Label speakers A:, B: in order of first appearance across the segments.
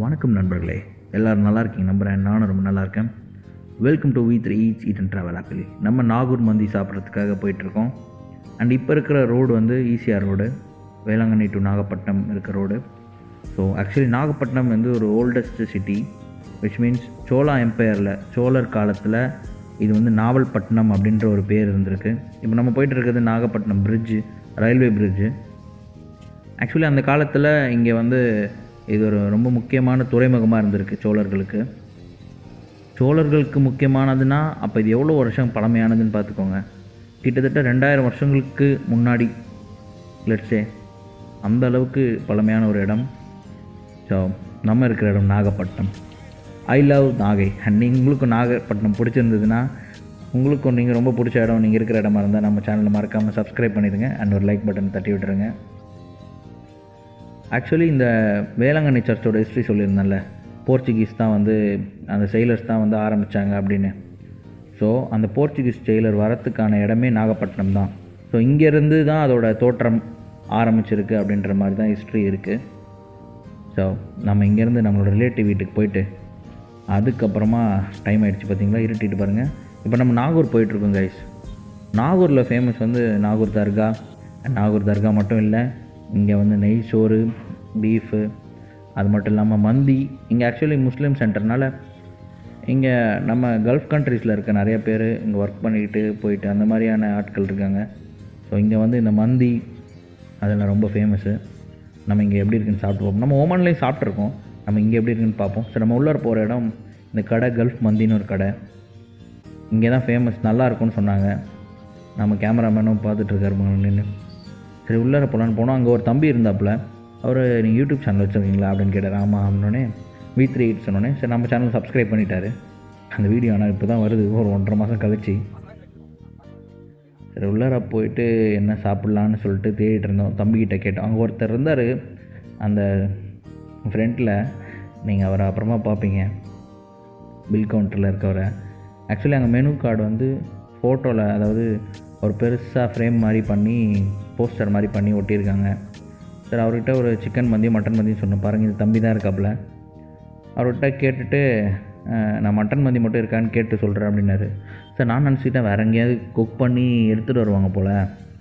A: வணக்கம் நண்பர்களே, எல்லோரும் நல்லா இருக்கீங்க நம்புகிறேன். நானும் ரொம்ப நல்லா இருக்கேன். Welcome to V3 eats eat and travel ஆப்பிளி. நம்ம நாகூர் மந்தி சாப்பிட்றதுக்காக போயிட்டுருக்கோம். அண்ட் இப்போ இருக்கிற ரோடு வந்து ECR road, Velankanni to Nagapattinam இருக்கிற ரோடு. ஸோ ஆக்சுவலி நாகப்பட்டினம் வந்து ஒரு oldest city, which means Chola எம்பையரில் சோழர் காலத்தில் இது வந்து நாவல்பட்டினம் அப்படின்ற ஒரு பேர் இருந்திருக்கு. இப்போ நம்ம போயிட்டு இருக்கிறது Nagapattinam bridge, railway bridge. Actually அந்த காலத்தில் இங்கே வந்து இது ஒரு ரொம்ப முக்கியமான துறைமுகமாக இருந்திருக்கு சோழர்களுக்கு. சோழர்களுக்கு முக்கியமானதுன்னா அப்போ இது எவ்வளோ வருஷம் பழமையானதுன்னு பார்த்துக்கோங்க. கிட்டத்தட்ட 2000 வருஷங்களுக்கு முன்னாடி லெட்ஸே அந்த அளவுக்கு பழமையான ஒரு இடம். ஸோ நம்ம இருக்கிற இடம் Nagapattinam. I love Nagai. And உங்களுக்கும் நாகப்பட்டினம் பிடிச்சிருந்ததுன்னா, உங்களுக்கும் நீங்கள் ரொம்ப பிடிச்ச இடம் நீங்கள் இருக்கிற இடமா இருந்தால் நம்ம சேனலில் மறக்காமல் சப்ஸ்கிரைப் பண்ணிடுங்க. அண்ட் ஒரு லைக் பட்டன் தட்டி விட்டுருங்க. ஆக்சுவலி இந்த வேளாங்கண்ணி சர்ச்சோட ஹிஸ்ட்ரி சொல்லியிருந்தேன்ல, போர்ச்சுகீஸ் தான் வந்து அந்த செயலர்ஸ் தான் வந்து ஆரம்பித்தாங்க அப்படின்னு. ஸோ அந்த போர்ச்சுகீஸ் செயலர் வரத்துக்கான இடமே நாகப்பட்டினம் தான். ஸோ இங்கேருந்து தான் அதோட தோற்றம் ஆரம்பிச்சிருக்கு அப்படின்ற மாதிரி தான் ஹிஸ்ட்ரி இருக்குது. ஸோ நம்ம இங்கேருந்து நம்மளோட ரிலேட்டிவ் வீட்டுக்கு போயிட்டு அதுக்கப்புறமா டைம் ஆகிடுச்சு பார்த்தீங்களா, இருட்டிட்டு பாருங்கள். இப்போ நம்ம நாகூர் போயிட்டுருக்கோம் கைஸ். நாகூரில் ஃபேமஸ் வந்து நாகூர் தர்கா. நாகூர் தர்கா மட்டும் இல்லை, இங்கே வந்து நெய் சோறு, பீஃபு, அது மட்டும் இல்லாமல் மந்தி. இங்கே ஆக்சுவலி முஸ்லீம் சென்டர்னால இங்கே நம்ம கல்ஃப் கண்ட்ரீஸில் இருக்க நிறைய பேர் இங்கே ஒர்க் பண்ணிக்கிட்டு போயிட்டு அந்த மாதிரியான ஆட்கள் இருக்காங்க. ஸோ இங்கே வந்து இந்த மந்தி அதெல்லாம் ரொம்ப ஃபேமஸ்ஸு. நம்ம இங்கே எப்படி இருக்குன்னு சாப்பிட்டு பார்ப்போம். நம்ம ஓமன்லேயும் சாப்பிட்ருக்கோம், நம்ம இங்கே எப்படி இருக்குன்னு பார்ப்போம். ஸோ நம்ம உள்ளார போகிற இடம் இந்த கடை, கல்ஃப் மந்தின்னு ஒரு கடை. இங்கே தான் ஃபேமஸ், நல்லா இருக்கும்னு சொன்னாங்க. நம்ம கேமராமேனும் பார்த்துட்ருக்காரு நின்று. சரி உள்ளார போகலான்னு போனோம். அங்கே ஒரு தம்பி இருந்தாப்புல. அவர் நீங்கள் யூடியூப் சேனல் வச்சுருக்கீங்களா அப்படின்னு கேட்டார். ஆமாம் அப்படின்னோடனே V3 ஈட்ஸ் சொன்னோடனே சரி நம்ம சேனல் சப்ஸ்கிரைப் பண்ணிட்டாரு. அந்த வீடியோ ஆனால் இப்போ தான் வருது, ஒரு 1.5 மாதம் கழிச்சு. சரி உள்ளார போயிட்டு என்ன சாப்பிட்லான்னு சொல்லிட்டு தேடிட்டு இருந்தோம். தம்பிக்கிட்ட கேட்டோம். அங்கே ஒருத்தர் இருந்தார் அந்த ஃப்ரெண்டில், நீங்கள் அவரை அப்புறமா பார்ப்பீங்க, பில் கவுண்டரில் இருக்கவரை. ஆக்சுவலி அங்கே மெனு கார்டு வந்து ஃபோட்டோவில், அதாவது ஒரு பெருசாக ஃப்ரேம் மாதிரி பண்ணி போஸ்டர் மாதிரி பண்ணி ஒட்டியிருக்காங்க. சார் அவர்கிட்ட ஒரு சிக்கன் மந்தி, மட்டன் மந்தின்னு சொன்னோம். பாருங்கள், இது தம்பி தான் இருக்காப்புல. அவர்கிட்ட கேட்டுட்டு நான் மட்டன் மந்தி மட்டும் இருக்கான்னு கேட்டு சொல்கிறேன் அப்படின்னாரு. சார் நான் நினச்சிக்கிட்டேன் வேறு எங்கேயாவது குக் பண்ணி எடுத்துகிட்டு வருவாங்க போல்,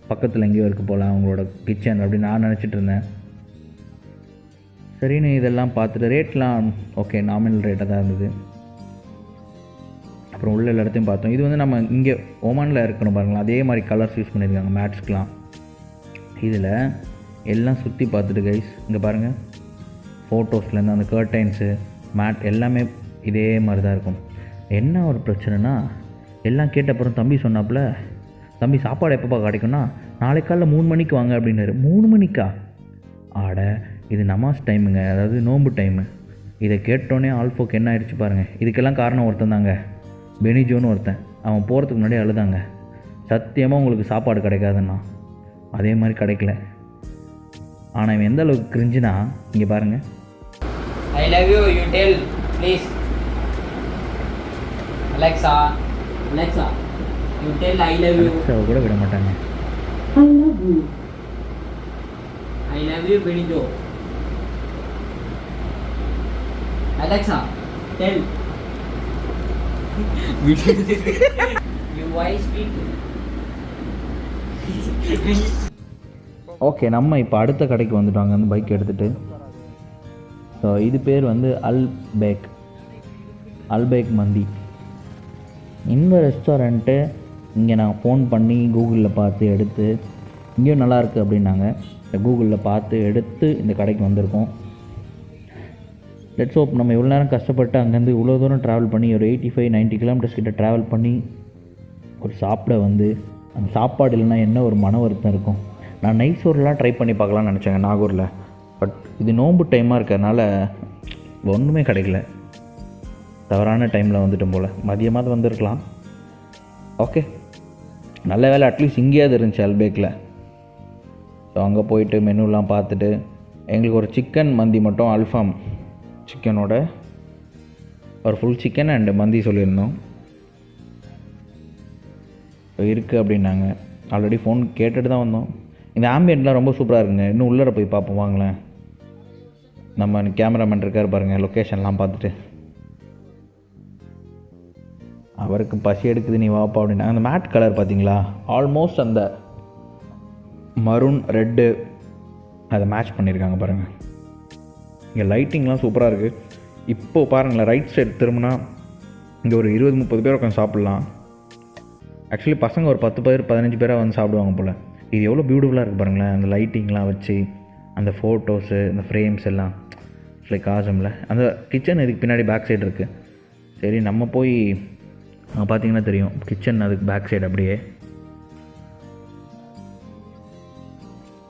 A: பக்கத்தில் எங்கேயோ இருக்குது போல் அவங்களோட கிச்சன் அப்படின்னு நான் நினச்சிட்டு இருந்தேன். சரின்னு இதெல்லாம் பார்த்துட்டு ரேட்லாம் ஓகே, நாமினல் ரேட்டாக தான் இருந்தது. அப்புறம் உள்ள எல்லா இடத்தையும் பார்த்தோம். இது வந்து நம்ம இங்கே ஓமானில் இருக்கணும் பாருங்களா, அதே மாதிரி கலர்ஸ் யூஸ் பண்ணியிருக்காங்க மேட்ஸ்க்கெலாம். இதில் எல்லாம் சுற்றி பார்த்துட்டு கைஸ் இங்கே பாருங்கள், ஃபோட்டோஸ்லேருந்து அந்த கர்டைன்ஸு, மேட் எல்லாமே இதே மாதிரி தான் இருக்கும். என்ன ஒரு பிரச்சனைனா, எல்லாம் கேட்ட அப்புறம் தம்பி சொன்னாப்புல, தம்பி சாப்பாடு எப்பப்பா கிடைக்கும்னா நாளைக்கு காலைல 3 மணிக்கு வாங்க அப்படின்னாரு. 3 மணிக்கா? ஆட, இது நமாஸ் டைமுங்க, அதாவது நோன்பு டைமு. இதை கேட்டோன்னே ஆல்ஃபோக்கு என்ன ஆகிடுச்சு பாருங்கள். இதுக்கெல்லாம் காரணம் ஒருத்தன் தாங்க, பெனிஜோன்னு ஒருத்தன். அவன் போகிறதுக்கு முன்னாடி அழுதாங்க, சத்தியமாக உங்களுக்கு சாப்பாடு கிடைக்காதுன்னா. அதே மாதிரி கிடைக்கல. ஆனால் இவன் எந்த அளவுக்கு கிரிஞ்சுனா இங்கே பாருங்கள்.
B: I love you, you tell, please. Alexa, you tell I love you.
A: அலெக்ஸாவை கூட விட மாட்டாங்க.
B: I love you, Benito. Alexa, tell. You wise people.
A: Okay, நம்ம இப்போ அடுத்த கடைக்கு வந்துட்டோம் அந்த பைக் எடுத்துகிட்டு. ஸோ இது பேர் வந்து அல்பேக் மந்தி. இந்த ரெஸ்டாரண்ட்டு இங்கே நான் ஃபோன் பண்ணி கூகுளில் பார்த்து எடுத்து, இங்கேயும் நல்லாயிருக்கு அப்படின்னாங்க. கூகுளில் பார்த்து எடுத்து இந்த கடைக்கு வந்திருக்கோம். லெட்ஸ் ஹோப் நம்ம இவ்வளோ நேரம் கஷ்டப்பட்டு அங்கேருந்து இவ்வளோ தூரம் ட்ராவல் பண்ணி ஒரு 85-90 கிலோமீட்டர்ஸ் கிட்ட ட்ராவல் பண்ணி ஒரு சாப்பிட வந்து அந்த சாப்பாடு இல்லைன்னா என்ன ஒரு மன வருத்தம் இருக்கும். நான் நெய் சோறுலாம் ட்ரை பண்ணி பார்க்கலான்னு நினச்சேங்க நாகூரில். பட் இது நோன்பு டைமாக இருக்கிறதுனால ஒன்றுமே கிடைக்கல. தவறான டைமில் வந்துட்டோம் போல், மதியமாக வந்துருக்கலாம். ஓகே, நல்ல வேலை அட்லீஸ்ட் இங்கேயாவது இருந்துச்சு அல்பேக்கில். ஸோ அங்கே போயிட்டு மெனுலாம் பார்த்துட்டு எங்களுக்கு ஒரு சிக்கன் மந்தி மட்டும், அல்ஃபாம் சிக்கனோட ஒரு ஃபுல் சிக்கன் அண்டு மந்தி சொல்லியிருந்தோம். இருக்குது அப்படின்னாங்க. ஆல்ரெடி ஃபோன் கேட்டுட்டு தான் வந்தோம். இந்த ஆம்பியன்ட்லாம் ரொம்ப சூப்பராக இருக்குங்க. இன்னும் உள்ளே போய் பார்ப்போம் வாங்களேன். நம்ம கேமராமேன் இருக்கார் பாருங்கள், லொக்கேஷன்லாம் பார்த்துட்டு அவருக்கு பசி எடுக்குது நீ வாப்பா அப்படின்னா. அந்த மேட் கலர் பார்த்தீங்களா, ஆல்மோஸ்ட் அந்த மரூன் ரெட்டு அதை மேட்ச் பண்ணியிருக்காங்க பாருங்கள். இங்கே லைட்டிங்லாம் சூப்பராக இருக்குது. இப்போது பாருங்களேன், ரைட் சைடு திரும்பினா இங்கே ஒரு 20-30 பேர் உட்காந்து சாப்பிட்லாம். ஆக்சுவலி பசங்க ஒரு 10 பேர் 15 பேராக வந்து சாப்பிடுவாங்க போல். இது எவ்வளோ பியூட்டிஃபுல்லாக இருக்குது பாருங்களேன், அந்த லைட்டிங்லாம் வச்சு அந்த ஃபோட்டோஸு இந்த ஃப்ரேம்ஸ் எல்லாம் லைக் ஆசமில். அந்த கிச்சன் இதுக்கு பின்னாடி பேக் சைடு இருக்குது. சரி நம்ம போய் பார்த்தீங்கன்னா தெரியும் கிச்சன் அதுக்கு பேக் சைடு அப்படியே.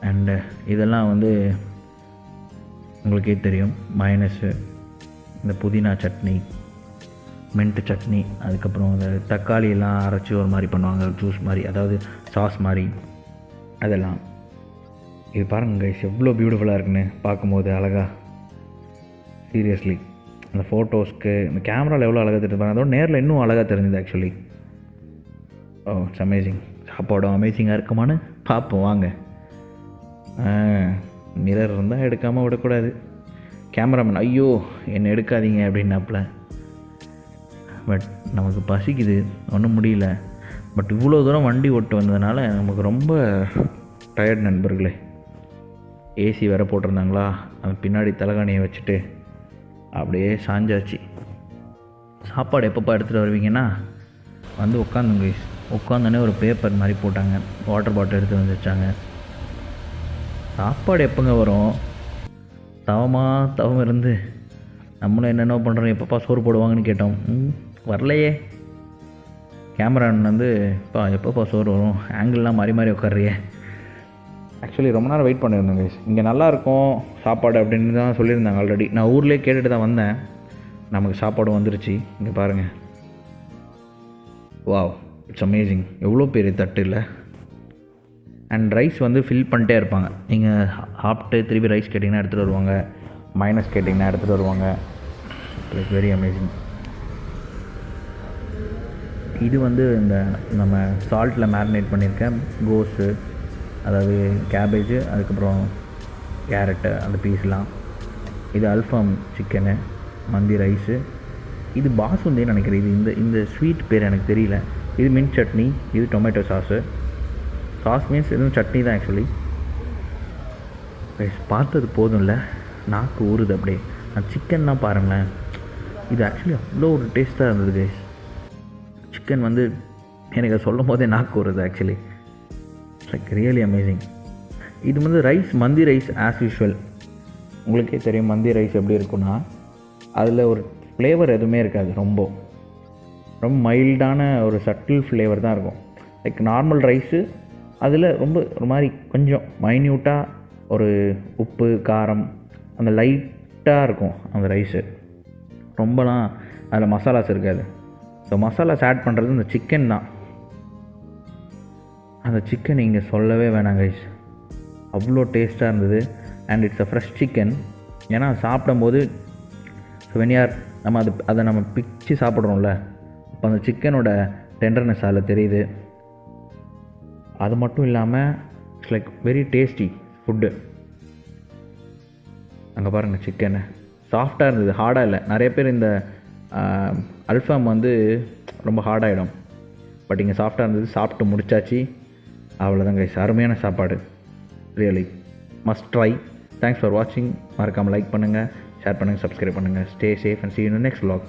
A: அண்டு இதெல்லாம் வந்து உங்களுக்கே தெரியும், மயனஸு, இந்த புதினா சட்னி, மின்ட்டு சட்னி, அதுக்கப்புறம் அந்த தக்காளியெல்லாம் அரைச்சி ஒரு மாதிரி பண்ணுவாங்க, ஜூஸ் மாதிரி, அதாவது சாஸ் மாதிரி, அதெல்லாம். இது பாருங்கள் கைஸ் எவ்வளோ பியூட்டிஃபுல்லாக இருக்குன்னு பார்க்கும்போது அழகாக. சீரியஸ்லி அந்த ஃபோட்டோஸ்க்கு இந்த கேமராவில் எவ்வளோ அழகாக தெரிஞ்சுப்பாங்க, அதோட நேரில் இன்னும் அழகாக தெரிஞ்சுது ஆக்சுவலி. O it's amazing. சாப்பாடும் அமேசிங்காக இருக்குமான்னு பார்ப்போம் வாங்க. மிரர் இருந்தால் எடுக்காமல் விடக்கூடாது. கேமராமேன் ஐயோ என்னை எடுக்காதீங்க அப்படின்னாப்புல. பட் நமக்கு பசிக்குது, ஒன்றும் முடியல. பட் இவ்வளோ தூரம் வண்டி ஓட்டு வந்ததுனால நமக்கு ரொம்ப டயர்ட் நண்பர்களே. ஏசி வேறு போட்டிருந்தாங்களா, அந்த பின்னாடி தலகாணியை வச்சுட்டு அப்படியே சாஞ்சாச்சு. சாப்பாடு எப்பப்போ எடுத்துகிட்டு வருவீங்கன்னா வந்து உட்காந்துங்க. உட்காந்தோடனே ஒரு பேப்பர் மாதிரி போட்டாங்க, வாட்டர் பாட்டில் எடுத்து வந்து வச்சாங்க. சாப்பாடு எப்போங்க வரும்? தவம் இருந்து நம்மளும் என்னென்ன பண்ணுறோம், எப்பப்பா சோறு போடுவாங்கன்னு கேட்டோம். வரலையே. கேமரான் வந்து எப்பப்பா சோறு வரும், ஆங்கிள்லாம் மாறி மாறி உட்கார்றியே. ஆக்சுவலி ரொம்ப நேரம் வெயிட் பண்ணியிருந்தேன் கைஸ். இங்கே நல்லாயிருக்கும் சாப்பாடு அப்படின்னு தான் சொல்லியிருந்தாங்க ஆல்ரெடி. நான் ஊர்லேயே கேட்டுட்டு தான் வந்தேன். நமக்கு சாப்பாடும் வந்துருச்சு. இங்கே பாருங்கள், வாவ் இட்ஸ் அமேசிங். எவ்வளோ பெரிய தட்டு இல்லை. அண்ட் ரைஸ் வந்து ஃபில் பண்ணிட்டே இருப்பாங்க. நீங்கள் சாப்பிட்டு திருப்பி ரைஸ் கேட்டிங்கன்னா எடுத்துகிட்டு வருவாங்க, மைனஸ் கேட்டிங்கன்னா எடுத்துகிட்டு வருவாங்க. It's very amazing. இது வந்து இந்த நம்ம சால்ட்டில் மேரினேட் பண்ணியிருக்கேன் கோஸு, அதாவது கேபேஜு, அதுக்கப்புறம் கேரட்டு, அந்த பீஸ்லாம். இது அல்ஃபாம் சிக்கனு, மந்தி ரைஸு. இது பாசுந்தின்னு நினைக்கிறேன். இது இந்த ஸ்வீட் பேர் எனக்கு தெரியல. இது மின்ட் சட்னி, இது டொமேட்டோ சாஸு. சாஸ் மீன்ஸ் எதுவும் சட்னி தான் ஆக்சுவலி. பார்த்தது போதும் இல்லை, நாக்கு ஊறுது அப்படியே. நான் சிக்கன்லாம் பாருங்களேன், இது ஆக்சுவலி அவ்வளோ ஒரு டேஸ்ட்டாக இருந்தது கைஸ். சிக்கன் வந்து எனக்கு சொல்லும் போதே நாக்கு ஊறுது ஆக்சுவலி. Like really amazing. இது வந்து ரைஸ், மந்தி ரைஸ் ஆஸ் யூஷுவல். உங்களுக்கே தெரியும் மந்தி ரைஸ் எப்படி இருக்குன்னா, அதில் ஒரு ஃப்ளேவர் எதுவுமே இருக்காது. ரொம்ப மைல்டான ஒரு சட்டில் ஃப்ளேவர் தான் இருக்கும். லைக் நார்மல் ரைஸு, அதில் ரொம்ப ஒரு மாதிரி கொஞ்சம் மைன்யூட்டாக ஒரு உப்பு காரம் அந்த லைட்டாக இருக்கும் அந்த ரைஸு. ரொம்பலாம் அதில் மசாலாஸ் இருக்காது. ஸோ மசாலாஸ் ஆட் பண்ணுறது இந்த சிக்கன் தான். அந்த சிக்கன் இங்கே சொல்லவே வேணாம் கைஸ், அவ்வளோ டேஸ்ட்டாக இருந்தது. And it's a fresh chicken. ஏன்னா சாப்பிடும்போது வெனியார் நம்ம அதை நம்ம பிச்சு சாப்பிட்றோம்ல, அப்போ அந்த சிக்கனோட டெண்டர்னஸ் அதில் தெரியுது. அது மட்டும் இல்லாமல் it's like very tasty food. அங்கே பாருங்கள் சிக்கனு சாஃப்டாக இருந்தது, ஹார்டாக இல்லை. நிறைய பேர் இந்த அல்ஃபாம் வந்து ரொம்ப ஹார்டாகிடும், பட் இங்கே சாஃப்டாக இருந்தது. சாப்பிட்டு முடிச்சாச்சு, அவ்வளோதான் கைஸ். அருமையான சாப்பாடு, really must try. Thanks for வாட்சிங். மறக்காமல் லைக் பண்ணுங்கள், ஷேர் பண்ணுங்கள், சப்ஸ்கிரைப் பண்ணுங்கள். Stay safe and see you in the next vlog.